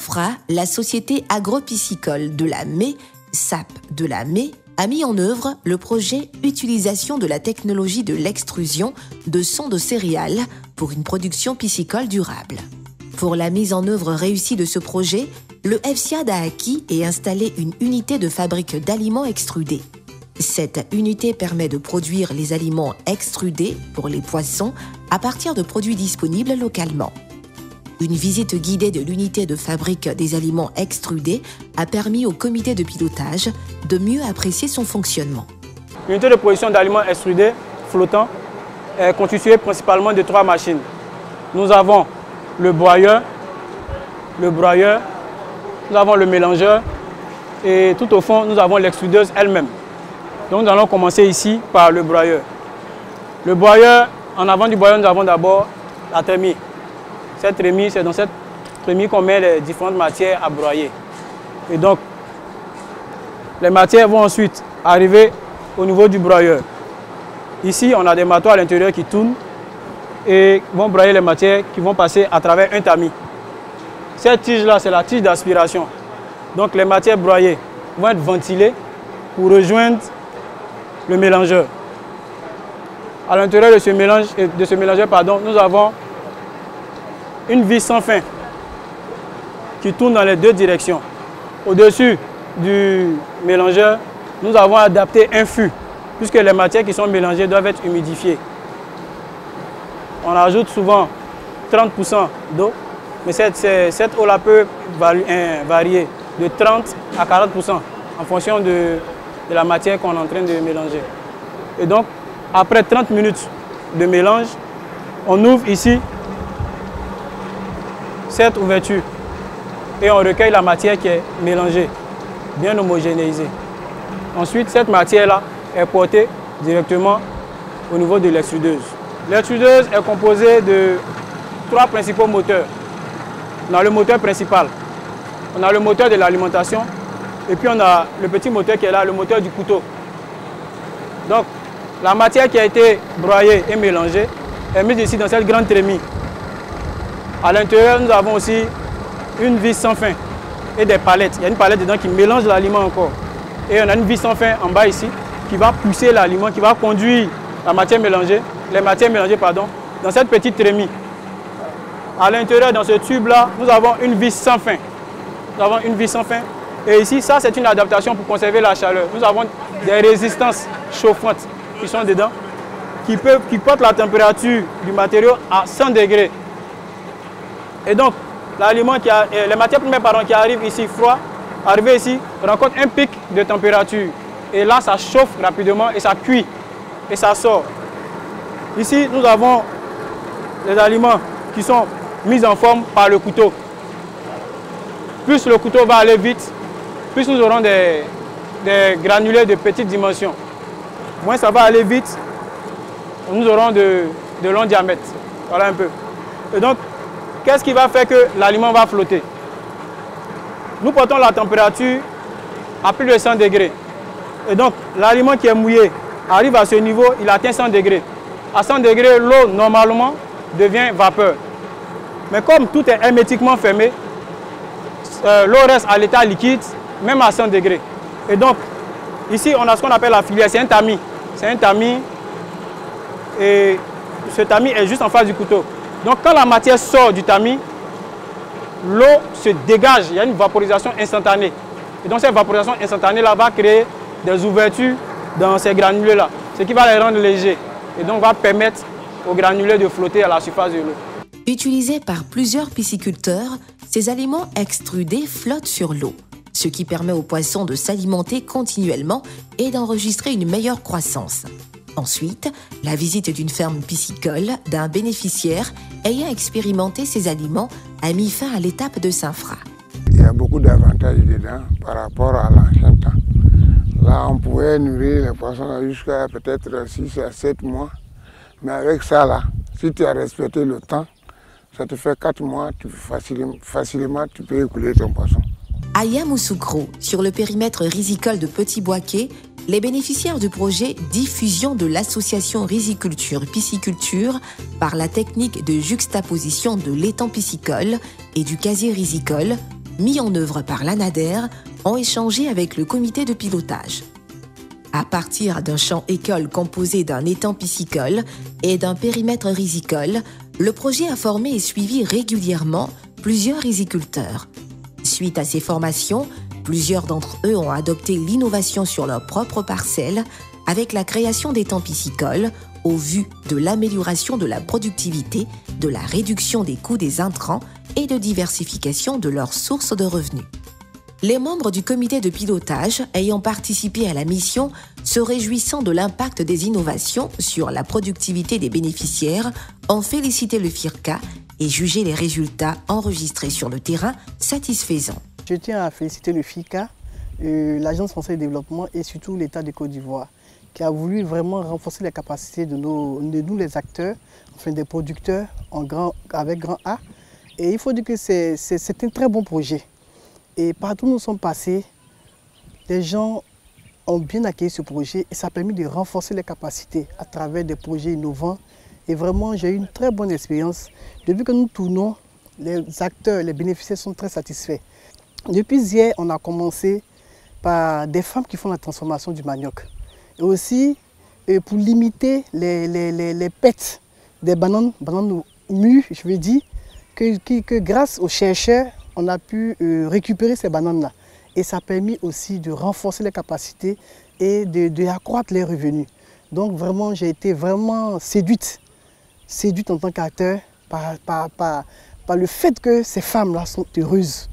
Saint-Fra, la société agro-piscicole de la Mée, SAP de la Mée, a mis en œuvre le projet Utilisation de la technologie de l'extrusion de son de céréales pour une production piscicole durable. Pour la mise en œuvre réussie de ce projet, le FSIAD a acquis et installé une unité de fabrique d'aliments extrudés. Cette unité permet de produire les aliments extrudés pour les poissons à partir de produits disponibles localement. Une visite guidée de l'unité de fabrique des aliments extrudés a permis au comité de pilotage de mieux apprécier son fonctionnement. L'unité de production d'aliments extrudés flottants est constituée principalement de 3 machines. Nous avons le broyeur, nous avons le mélangeur et tout au fond, nous avons l'extrudeuse elle-même. Donc nous allons commencer ici par le broyeur. Le broyeur, en avant du broyeur, nous avons d'abord la trémie. Cette trémie, c'est dans cette trémie qu'on met les différentes matières à broyer. Et donc, les matières vont ensuite arriver au niveau du broyeur. Ici, on a des marteaux à l'intérieur qui tournent et vont broyer les matières qui vont passer à travers un tamis. Cette tige-là, c'est la tige d'aspiration. Donc, les matières broyées vont être ventilées pour rejoindre le mélangeur. À l'intérieur de ce mélangeur, nous avons une vis sans fin qui tourne dans les 2 directions. Au-dessus du mélangeur, nous avons adapté un fût, puisque les matières qui sont mélangées doivent être humidifiées. On ajoute souvent 30% d'eau, mais cette eau-là peut varier de 30 à 40% en fonction de la matière qu'on est en train de mélanger. Et donc, après 30 minutes de mélange, on ouvre ici cette ouverture et on recueille la matière qui est mélangée, bien homogénéisée. Ensuite, cette matière-là est portée directement au niveau de l'extrudeuse. L'extrudeuse est composée de 3 principaux moteurs. On a le moteur principal, on a le moteur de l'alimentation et puis on a le petit moteur qui est là, le moteur du couteau. Donc, la matière qui a été broyée et mélangée est mise ici dans cette grande trémie. À l'intérieur, nous avons aussi une vis sans fin et des palettes. Il y a une palette dedans qui mélange l'aliment encore. Et on a une vis sans fin en bas ici qui va pousser l'aliment, qui va conduire les matières mélangées, dans cette petite trémie. À l'intérieur, dans ce tube-là, nous avons une vis sans fin. Et ici, ça, c'est une adaptation pour conserver la chaleur. Nous avons des résistances chauffantes qui sont dedans, qui portent la température du matériau à 100 degrés. Et donc, les matières premières qui arrivent ici froid, arrivées ici, rencontrent un pic de température. Et là, ça chauffe rapidement et ça cuit et ça sort. Ici, nous avons les aliments qui sont mis en forme par le couteau. Plus le couteau va aller vite, plus nous aurons des granulés de petites dimensions. Moins ça va aller vite, nous aurons de long diamètre. Voilà un peu. Et donc, qu'est-ce qui va faire que l'aliment va flotter? Nous portons la température à plus de 100 degrés. Et donc, l'aliment qui est mouillé arrive à ce niveau, il atteint 100 degrés. À 100 degrés, l'eau, normalement, devient vapeur. Mais comme tout est hermétiquement fermé, l'eau reste à l'état liquide, même à 100 degrés. Et donc, ici, on a ce qu'on appelle la filière, c'est un tamis. C'est un tamis, et ce tamis est juste en face du couteau. Donc, quand la matière sort du tamis, l'eau se dégage, il y a une vaporisation instantanée. Et donc, cette vaporisation instantanée-là va créer des ouvertures dans ces granulés-là, ce qui va les rendre légers et donc va permettre aux granulés de flotter à la surface de l'eau. Utilisés par plusieurs pisciculteurs, ces aliments extrudés flottent sur l'eau, ce qui permet aux poissons de s'alimenter continuellement et d'enregistrer une meilleure croissance. Ensuite, la visite d'une ferme piscicole d'un bénéficiaire ayant expérimenté ces aliments a mis fin à l'étape de Saint-Fra. Il y a beaucoup d'avantages dedans par rapport à l'ancien temps. Là, on pouvait nourrir les poissons jusqu'à peut-être 6 à 7 mois. Mais avec ça, là, si tu as respecté le temps, ça te fait 4 mois, facilement tu peux écouler ton poisson. À Yamoussoukro, sur le périmètre risicole de Petit-Boisquet, les bénéficiaires du projet Diffusion de l'association riziculture-pisciculture par la technique de juxtaposition de l'étang piscicole et du casier risicole mis en œuvre par l'ANADER ont échangé avec le comité de pilotage. À partir d'un champ école composé d'un étang piscicole et d'un périmètre risicole, le projet a formé et suivi régulièrement plusieurs riziculteurs. Suite à ces formations, plusieurs d'entre eux ont adopté l'innovation sur leur propre parcelle avec la création d'étangs piscicoles au vu de l'amélioration de la productivité, de la réduction des coûts des intrants et de diversification de leurs sources de revenus. Les membres du comité de pilotage ayant participé à la mission, se réjouissant de l'impact des innovations sur la productivité des bénéficiaires, ont félicité le FIRCA et jugé les résultats enregistrés sur le terrain satisfaisants. Je tiens à féliciter le FIRCA, l'Agence française de développement et surtout l'État de Côte d'Ivoire, qui a voulu vraiment renforcer les capacités de nous les acteurs, enfin des producteurs avec grand A. Et il faut dire que c'est un très bon projet. Et partout où nous sommes passés, les gens ont bien accueilli ce projet et ça a permis de renforcer les capacités à travers des projets innovants. Et vraiment, j'ai eu une très bonne expérience. Depuis que nous tournons, les acteurs, les bénéficiaires sont très satisfaits. Depuis hier, on a commencé par des femmes qui font la transformation du manioc. Et aussi, pour limiter les pertes des bananes mûres, je veux dire, que grâce aux chercheurs, on a pu récupérer ces bananes-là. Et ça a permis aussi de renforcer les capacités et d'accroître les revenus. Donc vraiment, j'ai été vraiment séduite en tant qu'acteur par le fait que ces femmes-là sont heureuses.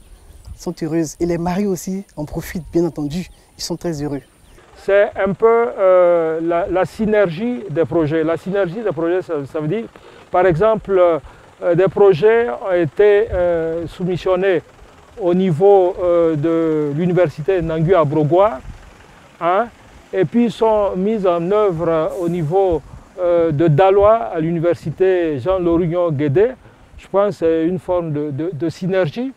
Et les maris aussi en profitent, bien entendu. Ils sont très heureux. C'est un peu la synergie des projets. La synergie des projets, ça veut dire, par exemple, des projets ont été soumissionnés au niveau de l'université Nangui à Brogoua, hein, et puis sont mis en œuvre au niveau de Daloa à l'université Jean-Laurignon-Guédé. Je pense que c'est une forme de synergie.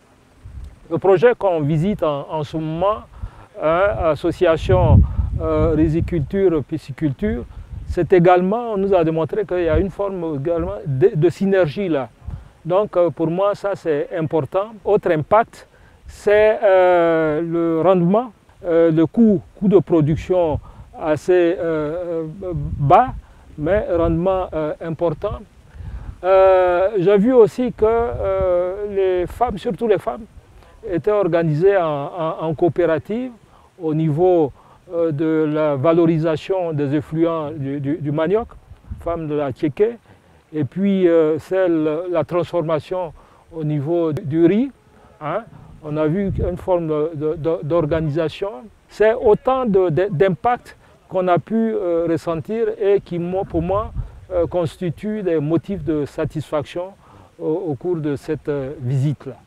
Le projet qu'on visite en ce moment, hein, association riziculture, pisciculture, c'est également, on nous a démontré qu'il y a une forme également de synergie là. Donc pour moi, ça c'est important. Autre impact, c'est le rendement, le coût de production assez bas, mais rendement important. J'ai vu aussi que les femmes, surtout les femmes, étaient organisées en coopérative au niveau de la valorisation des effluents du manioc, femmes de la Tchéké, et puis la transformation au niveau du riz. Hein. On a vu une forme d'organisation. C'est autant d'impacts qu'on a pu ressentir et qui, pour moi, constituent des motifs de satisfaction au cours de cette visite-là.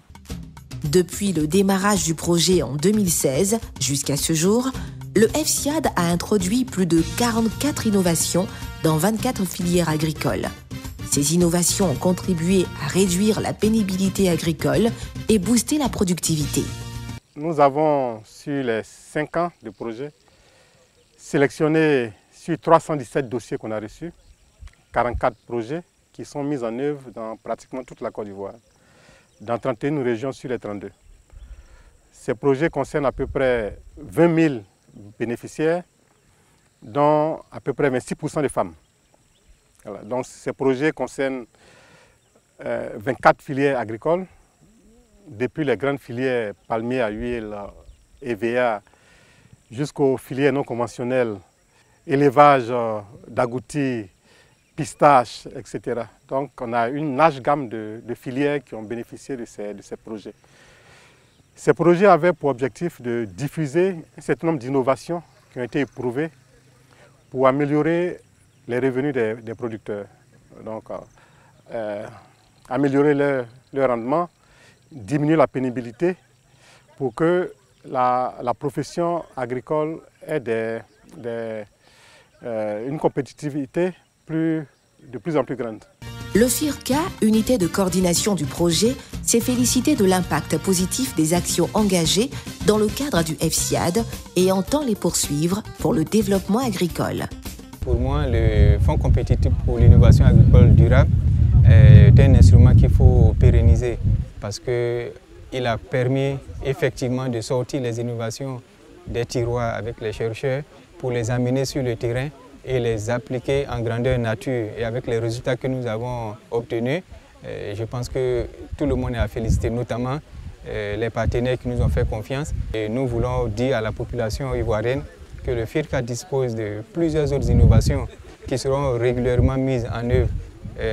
Depuis le démarrage du projet en 2016 jusqu'à ce jour, le FSIAD a introduit plus de 44 innovations dans 24 filières agricoles. Ces innovations ont contribué à réduire la pénibilité agricole et booster la productivité. Nous avons, sur les 5 ans de projet, sélectionné sur 317 dossiers qu'on a reçus, 44 projets qui sont mis en œuvre dans pratiquement toute la Côte d'Ivoire, dans 31 régions sur les 32. Ces projets concernent à peu près 20 000 bénéficiaires, dont à peu près 26% de femmes. Voilà. Donc ces projets concernent 24 filières agricoles, depuis les grandes filières palmiers à huile, EVA, jusqu'aux filières non conventionnelles, élevage d'agoutis, pistaches, etc. Donc on a une large gamme de filières qui ont bénéficié de ces projets. Ces projets avaient pour objectif de diffuser un certain nombre d'innovations qui ont été éprouvées pour améliorer les revenus des producteurs. Donc améliorer leur rendement, diminuer la pénibilité pour que la profession agricole ait une compétitivité de plus en plus grande. Le FIRCA, unité de coordination du projet, s'est félicité de l'impact positif des actions engagées dans le cadre du FSIAD et entend les poursuivre pour le développement agricole. Pour moi, le Fonds compétitif pour l'innovation agricole durable est un instrument qu'il faut pérenniser parce que il a permis effectivement de sortir les innovations des tiroirs avec les chercheurs pour les amener sur le terrain et les appliquer en grandeur nature. Et avec les résultats que nous avons obtenus, je pense que tout le monde est à féliciter, notamment les partenaires qui nous ont fait confiance. Et nous voulons dire à la population ivoirienne que le FIRCA dispose de plusieurs autres innovations qui seront régulièrement mises en œuvre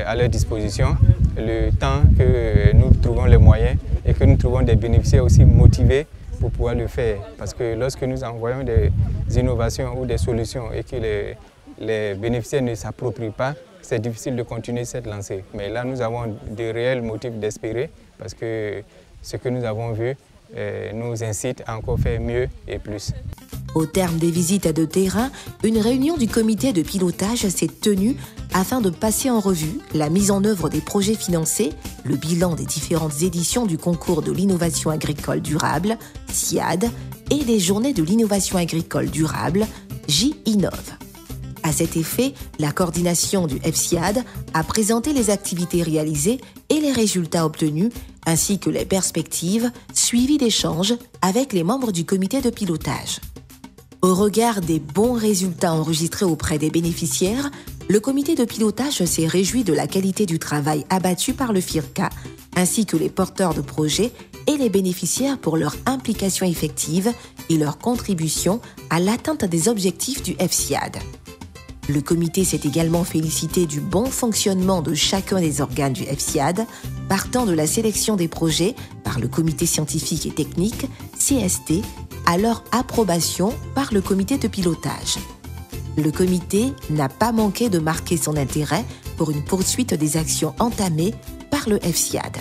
à leur disposition, le temps que nous trouvons les moyens et que nous trouvons des bénéficiaires aussi motivés pour pouvoir le faire. Parce que lorsque nous envoyons des innovations ou des solutions et que les bénéficiaires ne s'approprient pas, c'est difficile de continuer cette lancée. Mais là, nous avons de réels motifs d'espérer parce que ce que nous avons vu nous incite à encore faire mieux et plus. Au terme des visites de terrain, une réunion du comité de pilotage s'est tenue afin de passer en revue la mise en œuvre des projets financés, le bilan des différentes éditions du concours de l'innovation agricole durable, SIAD, et des journées de l'innovation agricole durable, J-Innov. À cet effet, la coordination du FSIAD a présenté les activités réalisées et les résultats obtenus, ainsi que les perspectives suivies d'échanges avec les membres du comité de pilotage. Au regard des bons résultats enregistrés auprès des bénéficiaires, le comité de pilotage s'est réjoui de la qualité du travail abattu par le FIRCA, ainsi que les porteurs de projets et les bénéficiaires pour leur implication effective et leur contribution à l'atteinte des objectifs du FSIAD. Le comité s'est également félicité du bon fonctionnement de chacun des organes du FSIAD, partant de la sélection des projets par le comité scientifique et technique, CST, à leur approbation par le comité de pilotage. Le comité n'a pas manqué de marquer son intérêt pour une poursuite des actions entamées par le FSIAD.